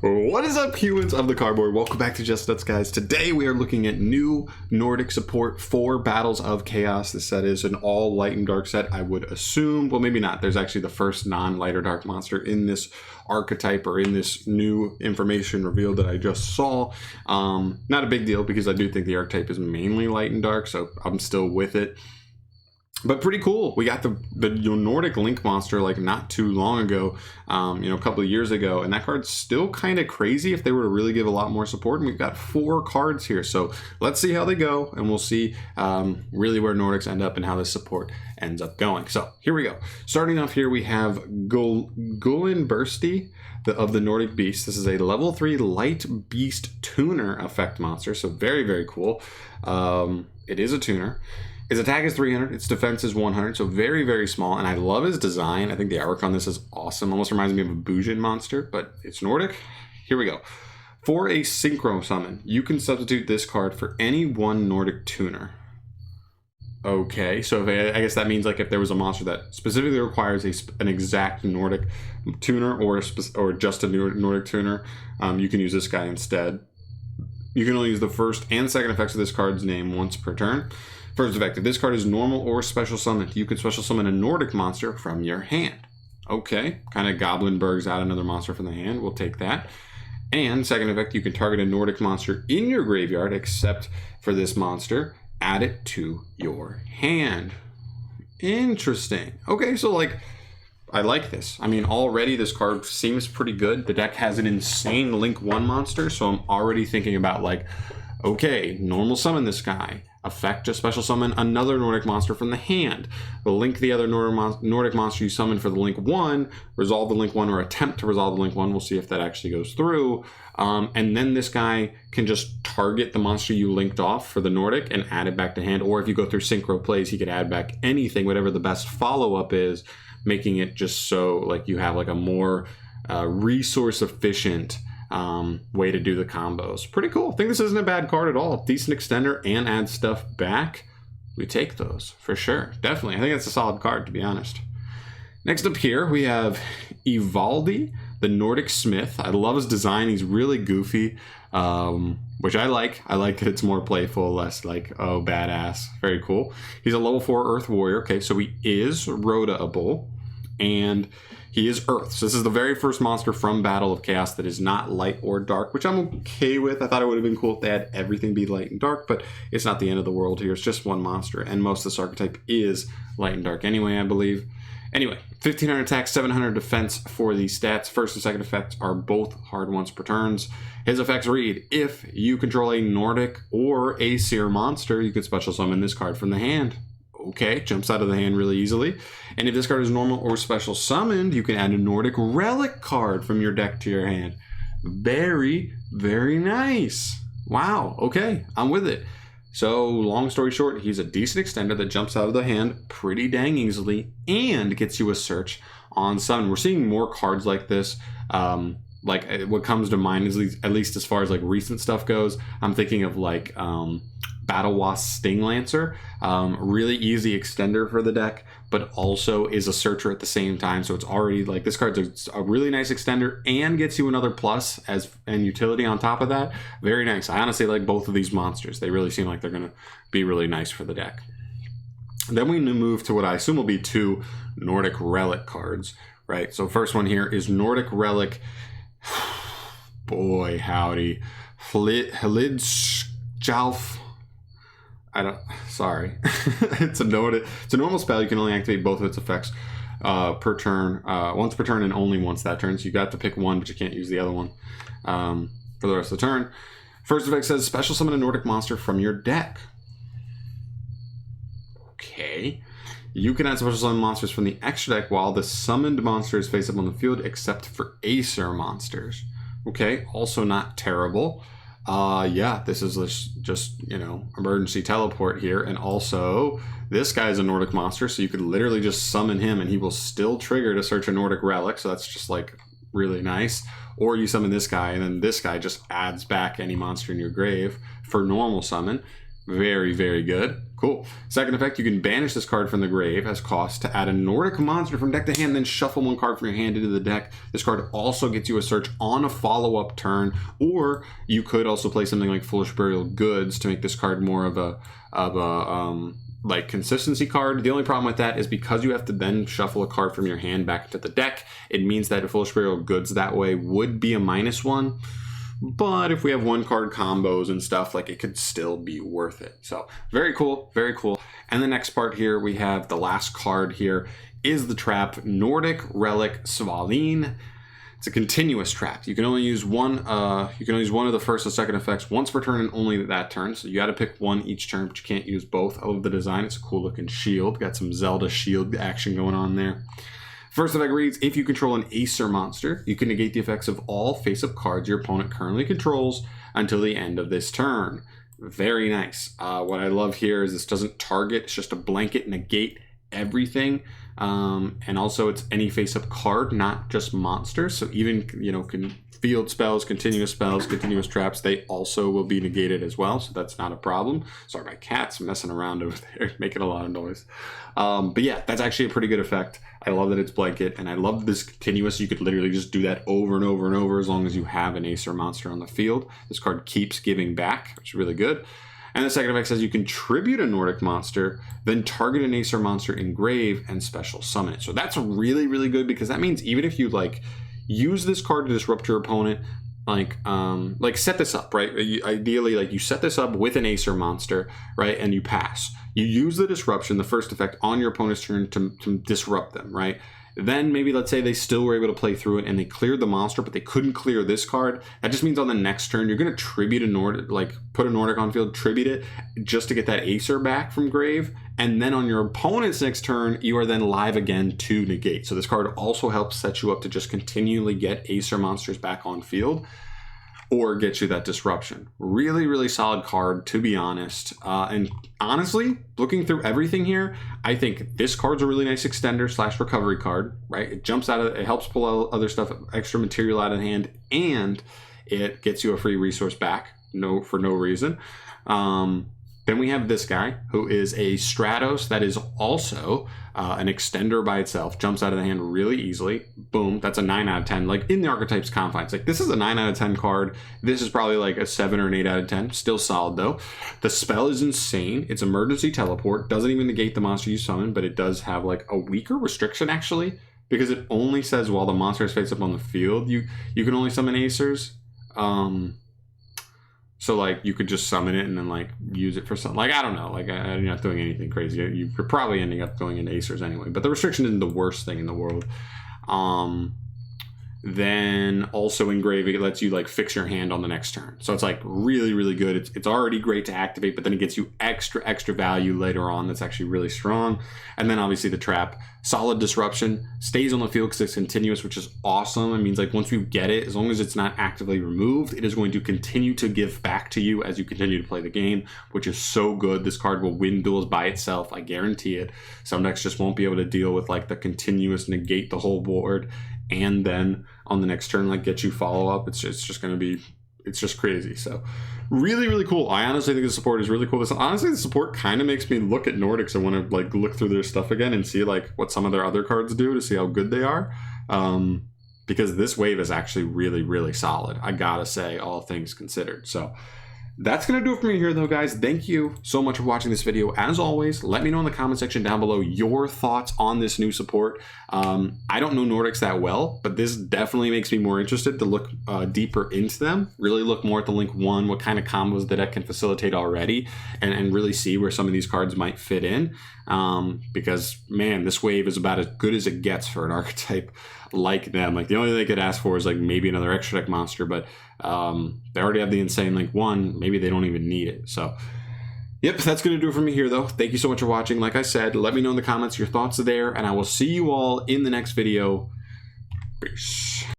What is up, humans of the cardboard? Welcome back to Just Nuts, guys. Today we are looking at new Nordic support for Battles of Chaos. This set is an all light and dark set, I would assume. Well, maybe not. There's actually the first non-light or dark monster in this archetype or in this new information revealed that I just saw. Not a big deal because I do think the archetype is mainly light and dark, so I'm still with it. But pretty cool. We got the Nordic Link monster like not too long ago, a couple of years ago, and that card's still kind of crazy if they were to really give a lot more support. And we've got 4 cards here, so let's see how they go, and we'll see really where Nordics end up and how this support ends up going. So here we go. Starting off here, we have Gulin Bursty of the Nordic Beast. This is a level 3 Light Beast Tuner effect monster, so very, very cool. It is a tuner. His attack is 300, its defense is 100, so very, very small, and I love his design. I think the artwork on this is awesome. Almost reminds me of a Bujin monster, but it's Nordic. Here we go. For a Synchro Summon, you can substitute this card for any one Nordic tuner. Okay, so I guess that means like if there was a monster that specifically requires an exact Nordic tuner or just a Nordic tuner, you can use this guy instead. You can only use the first and second effects of this card's name once per turn. First effect, if this card is normal or special summoned, you can special summon a Nordic monster from your hand. Okay, kind of Goblinbergs out another monster from the hand. We'll take that. And second effect, you can target a Nordic monster in your graveyard, except for this monster. Add it to your hand. Interesting. Okay, so like, I like this. I mean, already this card seems pretty good. The deck has an insane Link 1 monster, so I'm already thinking about like, okay, normal summon this guy. Effect to special summon another Nordic monster from the hand. Link the other Nordic monster you summon for the Link 1, resolve the Link 1 or attempt to resolve the Link 1. We'll see if that actually goes through. And then this guy can just target the monster you linked off for the Nordic and add it back to hand. Or if you go through synchro plays, he could add back anything, whatever the best follow-up is, making it just so like you have like a more resource efficient way to do the combos. Pretty cool. I think this isn't a bad card at all. Decent extender and add stuff back. We take those for sure. Definitely. I think that's a solid card, to be honest. Next up here, we have Ivaldi, the Nordic Smith. I love his design. He's really goofy, which I like. I like that it's more playful, less like, oh, badass. Very cool. He's a level 4 Earth Warrior. Okay, so he is Rhoda-able, and he is Earth. So this is the very first monster from Battle of Chaos that is not light or dark, which I'm okay with. I thought it would have been cool if they had everything be light and dark, but it's not the end of the world here. It's just one monster, and most of this archetype is light and dark anyway, I believe. Anyway, 1500 attack, 700 defense for these stats. First and second effects are both hard once per turns. His effects read, if you control a Nordic or Aesir monster, you can special summon this card from the hand. Okay, jumps out of the hand really easily. And if this card is normal or special summoned, you can add a Nordic Relic card from your deck to your hand. Very, very nice. Wow, okay, I'm with it. So, long story short, he's a decent extender that jumps out of the hand pretty dang easily and gets you a search on summon. We're seeing more cards like this. Like, what comes to mind is, at least as far as like recent stuff goes, I'm thinking of like Battle Wasp Sting Lancer. Really easy extender for the deck, but also is a searcher at the same time. So it's already like this card's a really nice extender and gets you another plus and utility on top of that. Very nice. I honestly like both of these monsters. They really seem like they're going to be really nice for the deck. Then we move to what I assume will be 2 Nordic Relic cards, right? So first one here is Nordic Relic. Boy, howdy. Hlidschalf. Sorry. It's a normal spell. You can only activate both of its effects per turn, once per turn and only once that turn. So you got to pick one, but you can't use the other one for the rest of the turn. First effect says special summon a Nordic monster from your deck. Okay. You can add special summon monsters from the extra deck while the summoned monster is face up on the field, except for Aesir monsters. Okay, also not terrible. Yeah, this is just, emergency teleport here. And also, this guy's a Nordic monster, so you could literally just summon him and he will still trigger to search a Nordic relic. So that's just like really nice. Or you summon this guy and then this guy just adds back any monster in your grave for normal summon. Very, very good. Cool. Second effect, you can banish this card from the grave as cost to add a Nordic monster from deck to hand, then shuffle one card from your hand into the deck. This card also gets you a search on a follow-up turn, or you could also play something like Foolish Burial Goods to make this card more of a like consistency card. The only problem with that is because you have to then shuffle a card from your hand back to the deck, it means that Foolish Burial Goods that way would be a -1. But if we have one card combos and stuff, like it could still be worth it. So very cool, very cool. And the next part here, we have the last card here is the trap Nordic Relic Svalin. It's a continuous trap. You can only use one. You can only use one of the first and second effects once per turn and only that turn. So you got to pick one each turn, but you can't use both. I love the design. It's a cool looking shield. Got some Zelda shield action going on there. First effect reads, if you control an Acer monster, you can negate the effects of all face-up cards your opponent currently controls until the end of this turn. Very nice. What I love here is this doesn't target. It's just a blanket negate everything. And also it's any face-up card, not just monsters. So even, you know, field spells, continuous traps, they also will be negated as well. So that's not a problem. Sorry, my cat's messing around over there, making a lot of noise. But yeah, that's actually a pretty good effect. I love that it's blanket, and I love this continuous. You could literally just do that over and over and over as long as you have an Acer monster on the field. This card keeps giving back, which is really good. And the second effect says you can tribute a Nordic monster, then target an Acer monster in grave and special summon it. So that's really, really good, because that means even if you like use this card to disrupt your opponent, like set this up, right? Ideally, like you set this up with an Acer monster, right? And you pass. You use the disruption, the first effect, on your opponent's turn to disrupt them, right? Then maybe let's say they still were able to play through it and they cleared the monster, but they couldn't clear this card. That just means on the next turn, you're going to tribute a Nordic, like put a Nordic on field, tribute it just to get that Acer back from grave. And then on your opponent's next turn, you are then live again to negate. So this card also helps set you up to just continually get Acer monsters back on field, or get you that disruption. Really, really solid card, to be honest. And honestly, looking through everything here, I think this card's a really nice extender / recovery card, right? It jumps out of, it helps pull out other stuff, extra material out of hand, and it gets you a free resource back, for no reason. Then we have this guy, who is a Stratos that is also an extender by itself. Jumps out of the hand really easily. Boom, that's a 9 out of 10. Like in the archetypes confines, like this is a 9 out of 10 card. This is probably like a 7 or an 8 out of 10. Still solid though. The spell is insane. It's emergency teleport. Doesn't even negate the monster you summon, but it does have like a weaker restriction actually, because it only says while the monster is face up on the field, you can only summon Acers. So like you could just summon it and then like use it for something. Like I don't know. Like you're not doing anything crazy. You're probably ending up going into Acers anyway. But the restriction isn't the worst thing in the world. Then also in grave, it lets you like fix your hand on the next turn. So it's like really, really good. It's already great to activate, but then it gets you extra value later on. That's actually really strong. And then obviously the trap, solid disruption, stays on the field because it's continuous, which is awesome. It means like once you get it, as long as it's not actively removed, it is going to continue to give back to you as you continue to play the game, which is so good. This card will win duels by itself. I guarantee it. Some decks just won't be able to deal with like the continuous negate the whole board, and then on the next turn like get you follow up. It's just going to be, it's just crazy. So really, really cool. I honestly think the support is really cool. Honestly, the support kind of makes me look at Nordics and want to like look through their stuff again and see like what some of their other cards do to see how good they are. Because this wave is actually really, really solid, I gotta say, all things considered. So that's going to do it for me here, though, guys. Thank you so much for watching this video. As always, let me know in the comment section down below your thoughts on this new support. I don't know Nordics that well, but this definitely makes me more interested to look deeper into them, really look more at the Link 1, what kind of combos the deck can facilitate already, and really see where some of these cards might fit in. Because, man, this wave is about as good as it gets for an archetype like them. Like the only thing they could ask for is like maybe another extra deck monster, but they already have the insane Link 1. Maybe they don't even need it. So yep, that's going to do it for me here, though. Thank you so much for watching. Like I said, let me know in the comments your thoughts are there, and I will see you all in the next video. Peace.